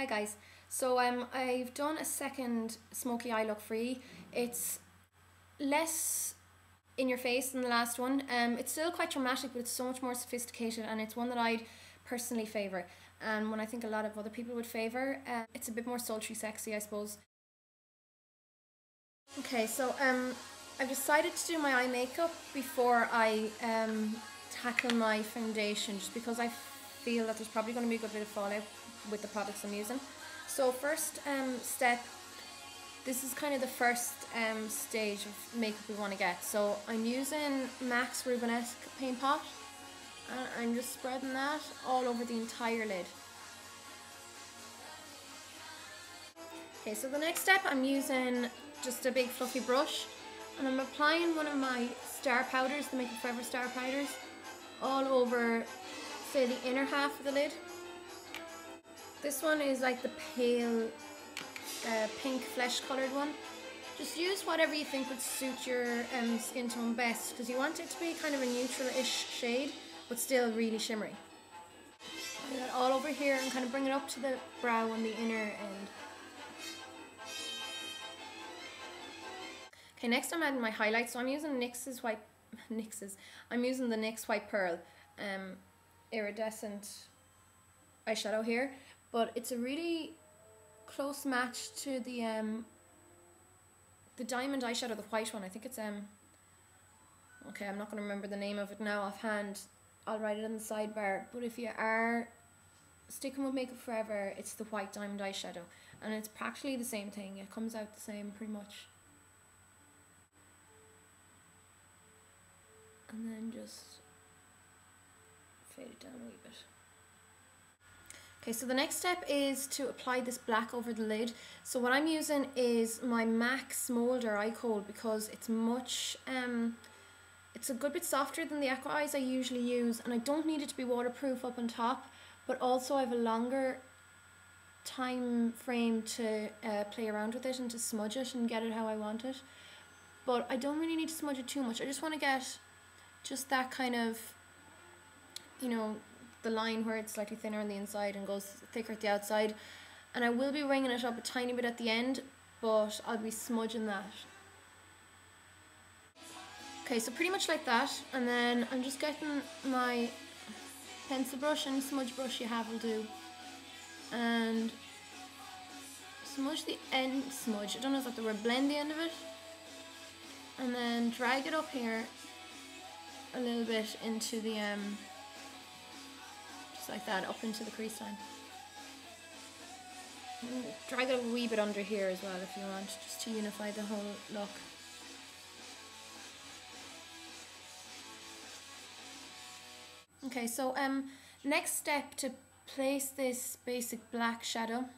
Hi guys, so I've done a second smoky eye look for you. It's less in your face than the last one. It's still quite dramatic, but it's so much more sophisticated, and it's one that I'd personally favour, and one I think a lot of other people would favour. It's a bit more sultry sexy, I suppose. Okay, so I've decided to do my eye makeup before I tackle my foundation, just because I feel that there's probably going to be a good bit of fallout with the products I'm using. So first step, this is kind of the first stage of makeup we want to get. So I'm using MAC's Rubenesque paint pot, and I'm just spreading that all over the entire lid. Okay, so the next step, I'm using just a big fluffy brush, and I'm applying one of my star powders, the Makeup Forever star powders, all over, say, the inner half of the lid. This one is like the pale pink flesh coloured one. Just use whatever you think would suit your skin tone best, because you want it to be kind of a neutral-ish shade, but still really shimmery. Apply that all over here and kind of bring it up to the brow on the inner end. Okay, next I'm adding my highlights. So I'm using I'm using the NYX White Pearl iridescent eyeshadow here, but it's a really close match to the diamond eyeshadow, the white one. I think it's okay, I'm not going to remember the name of it now offhand. I'll write it in the sidebar. But if you are sticking with Makeup Forever, it's the white diamond eyeshadow, and it's practically the same thing. It comes out the same pretty much. And then just fade it down a wee bit. Okay, so the next step is to apply this black over the lid. So what I'm using is my MAC Smoulder eye Kohl, because it's much, it's a good bit softer than the Aqua eyes I usually use, and I don't need it to be waterproof up on top, but also I have a longer time frame to play around with it and to smudge it and get it how I want it. But I don't really need to smudge it too much. I just want to get just that kind of, you know, the line where it's slightly thinner on the inside and goes thicker at the outside. And I will be ringing it up a tiny bit at the end, but I'll be smudging that. Okay, so pretty much like that. And then I'm just getting my pencil brush, any smudge brush you have will do, and smudge the end, I don't know if that's the word, blend the end of it, and then drag it up here a little bit into the just like that, up into the crease line. Drag it a wee bit under here as well if you want, just to unify the whole look. Okay, so next step, to place this basic black shadow,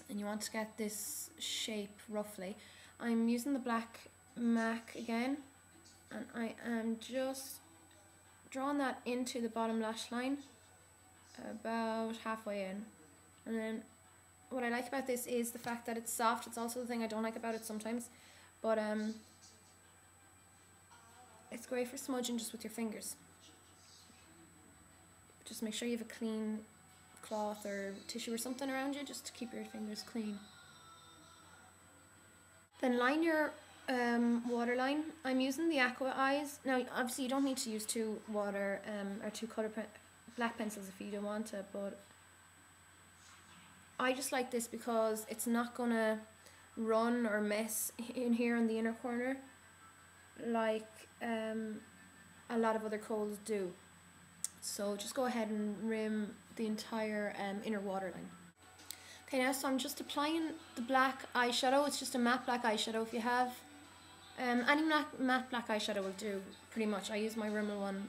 and you want to get this shape roughly, I'm using the black MAC again, and I am just drawing that into the bottom lash line about halfway in. And then what I like about this is the fact that it's soft. It's also the thing I don't like about it sometimes, but it's great for smudging just with your fingers. Just make sure you have a clean cloth or tissue or something around you, just to keep your fingers clean. Then line your waterline. I'm using the Aqua eyes. Now obviously you don't need to use two water or two colour black pencils if you don't want to, but I just like this because it's not gonna run or mess in here in the inner corner like a lot of other Kohls do. So just go ahead and rim the entire inner waterline. Okay, now so I'm just applying the black eyeshadow. It's just a matte black eyeshadow. If you have any matte black eyeshadow will do, pretty much. I use my Rimmel one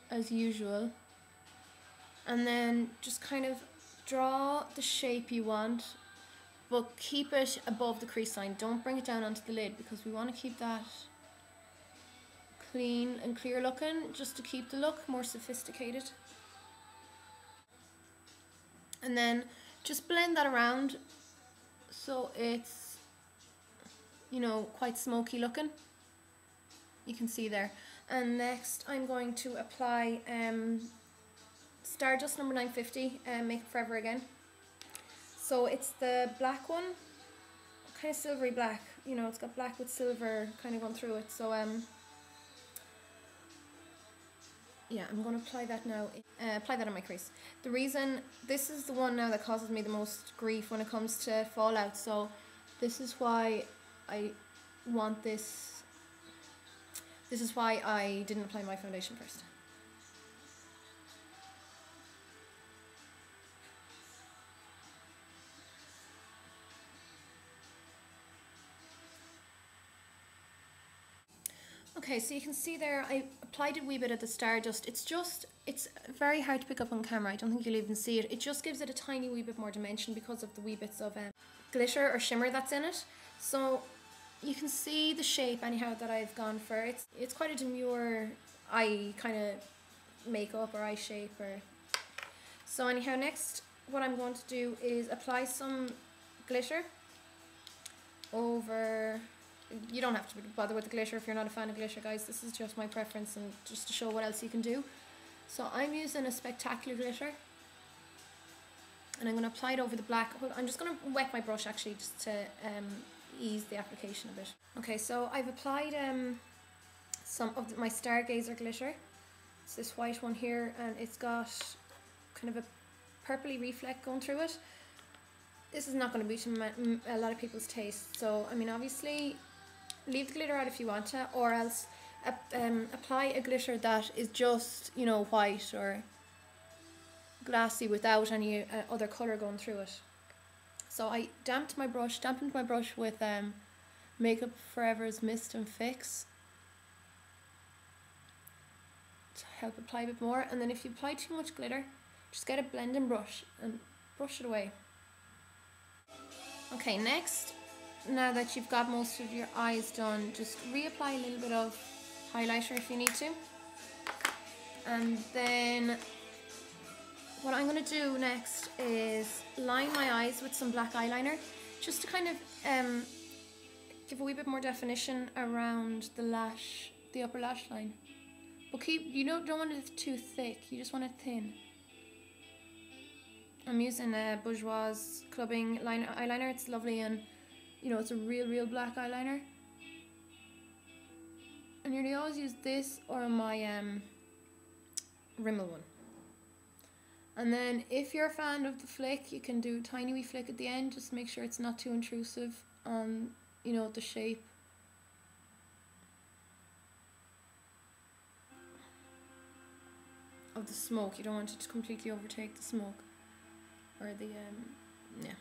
as usual. And then just kind of draw the shape you want, but keep it above the crease line. Don't bring it down onto the lid, because we want to keep that clean and clear looking, just to keep the look more sophisticated. And then just blend that around so it's, you know, quite smoky looking. You can see there. And next I'm going to apply Stardust number 950, Make It Forever Again. So it's the black one, kind of silvery black, you know, it's got black with silver kind of going through it. So yeah, I'm going to apply that now, apply that on my crease. The reason, this is the one now that causes me the most grief when it comes to fallout, so this is why I want this, this is why I didn't apply my foundation first. Okay, so you can see there, I applied a wee bit of the Stardust. It's very hard to pick up on camera. I don't think you'll even see it. It just gives it a tiny wee bit more dimension because of the wee bits of glitter or shimmer that's in it. So you can see the shape anyhow that I've gone for. It's quite a demure eye kind of makeup or eye shape. So anyhow, next what I'm going to do is apply some glitter over. You don't have to bother with the glitter if you're not a fan of glitter, guys. This is just my preference and just to show what else you can do. So I'm using a Spectacular glitter and I'm going to apply it over the black. I'm just going to wet my brush actually just to ease the application a bit. Okay, so I've applied some of my Stargazer glitter. It's this white one here and it's got kind of a purpley reflect going through it. This is not going to be to a lot of people's taste, so I mean obviously leave the glitter out if you want to, or else apply a glitter that is just, you know, white or glassy without any other colour going through it. So I dampened my brush with Makeup Forever's Mist and Fix to help apply a bit more, and then if you apply too much glitter, just get a blending brush and brush it away. Okay, next, now that you've got most of your eyes done, just reapply a little bit of highlighter if you need to. And then what I'm going to do next is line my eyes with some black eyeliner, just to kind of give a wee bit more definition around the lash, the upper lash line. But you don't want it too thick, you just want it thin. I'm using a Bourjois Clubbing eyeliner. It's lovely and, you know, it's a real black eyeliner. I nearly always use this or my Rimmel one. And then if you're a fan of the flick, you can do a tiny wee flick at the end. Just make sure it's not too intrusive on, you know, the shape. Of the smoke. You don't want it to completely overtake the smoke. Or the, yeah.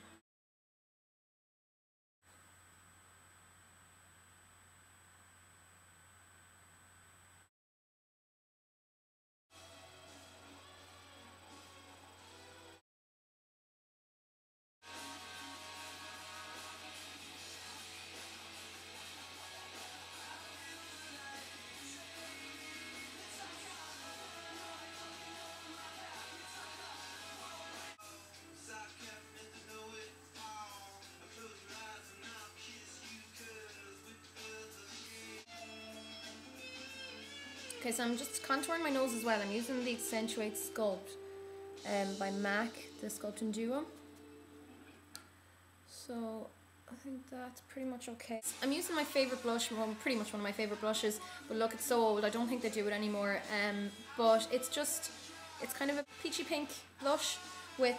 Okay, so I'm just contouring my nose as well. I'm using the Accentuate Sculpt by MAC, the Sculpting Duo. So I think that's pretty much okay. I'm using my favourite blush, well, pretty much one of my favourite blushes, but look, it's so old, I don't think they do it anymore. But it's kind of a peachy pink blush with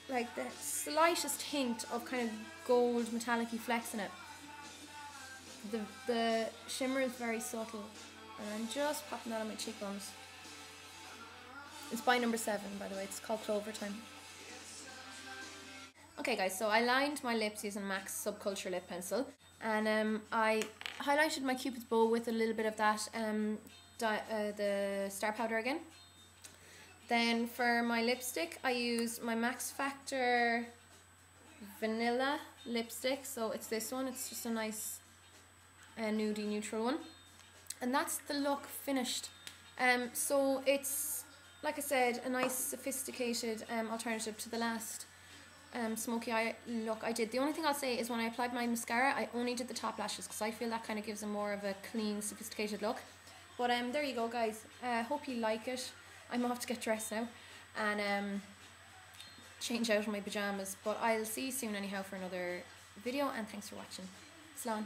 like the slightest hint of kind of gold metallic-y flecks in it. The shimmer is very subtle. And I'm just popping that on my cheekbones. It's by No7, by the way. It's called Clovertime. Okay, guys, so I lined my lips using MAC's Subculture lip pencil. And I highlighted my Cupid's bow with a little bit of that, the Star Powder again. Then for my lipstick, I used my Max Factor Vanilla lipstick. So it's this one. It's just a nice nudie neutral one. And that's the look finished. So it's, like I said, a nice sophisticated alternative to the last smoky eye look I did. The only thing I'll say is when I applied my mascara, I only did the top lashes because I feel that kind of gives a more of a clean, sophisticated look. But there you go, guys. Hope you like it. I'm off to get dressed now. and change out in my pyjamas. But I'll see you soon anyhow for another video, and thanks for watching. Slán.